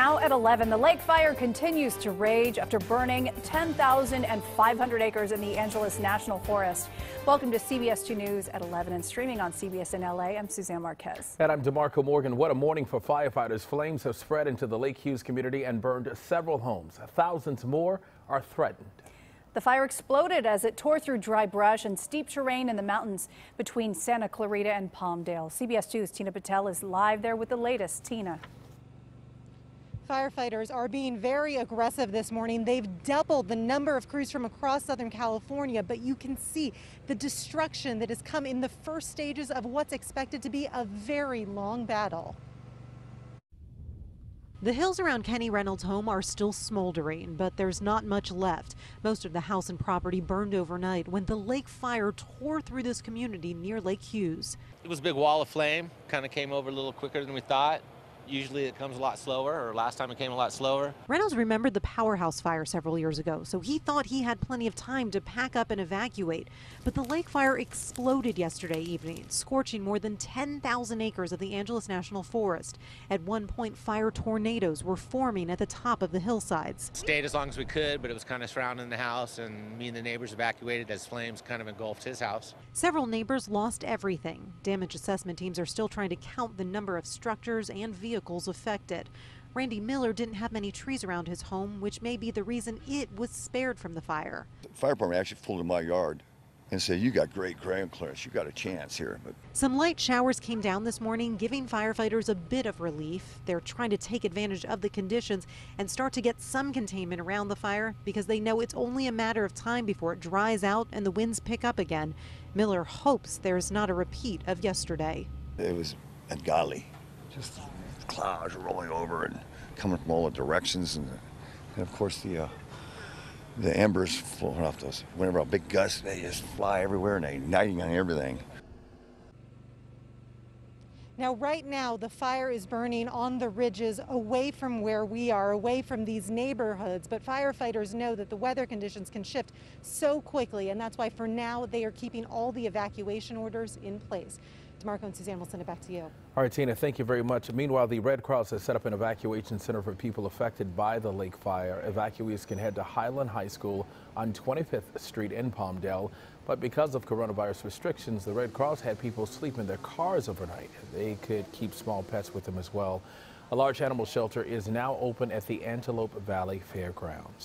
Now at 11, the lake fire continues to rage after burning 10,500 acres in the Angeles National Forest. Welcome to CBS 2 News at 11 and streaming on CBS in LA. I'm Suzanne Marquez. And I'm DeMarco Morgan. What a morning for firefighters. Flames have spread into the Lake Hughes community and burned several homes. Thousands more are threatened. The fire exploded as it tore through dry brush and steep terrain in the mountains between Santa Clarita and Palmdale. CBS 2's Tina Patel is live there with the latest. Tina. Firefighters are being very aggressive this morning. They've doubled the number of crews from across Southern California, but you can see the destruction that has come in the first stages of what's expected to be a very long battle. The hills around Kenny Reynolds' home are still smoldering, but there's not much left. Most of the house and property burned overnight when the lake fire tore through this community near Lake Hughes. It was a big wall of flame, kind of came over a little quicker than we thought. Usually it comes a lot slower, or last time it came a lot slower. Reynolds remembered the powerhouse fire several years ago, so he thought he had plenty of time to pack up and evacuate. But the lake fire exploded yesterday evening, scorching more than 10,000 acres of the Angeles National Forest. At one point, fire tornadoes were forming at the top of the hillsides. Stayed as long as we could, but it was kind of surrounding the house, and me and the neighbors evacuated as flames kind of engulfed his house. Several neighbors lost everything. Damage assessment teams are still trying to count the number of structures and vehicles affected. Randy Miller didn't have many trees around his home, which may be the reason it was spared from the fire. The fire department actually pulled in my yard and said, "You got great ground clearance, you got a chance here." But some light showers came down this morning, giving firefighters a bit of relief. They're trying to take advantage of the conditions and start to get some containment around the fire because they know it's only a matter of time before it dries out and the winds pick up again. Miller hopes there's not a repeat of yesterday. it was ungodly, just clouds rolling over and coming from all the directions, and of course the embers flowing off those. Whenever a big gust, they just fly everywhere and they're igniting on everything. Now, right now, the fire is burning on the ridges away from where we are, away from these neighborhoods. But firefighters know that the weather conditions can shift so quickly, and that's why for now they are keeping all the evacuation orders in place. DeMarco and Suzanne will send it back to you. All right, Tina, thank you very much. Meanwhile, the Red Cross has set up an evacuation center for people affected by the lake fire. Evacuees can head to Highland High School on 25th Street in Palmdale. But because of coronavirus restrictions, the Red Cross had people sleep in their cars overnight. They could keep small pets with them as well. A large animal shelter is now open at the Antelope Valley Fairgrounds.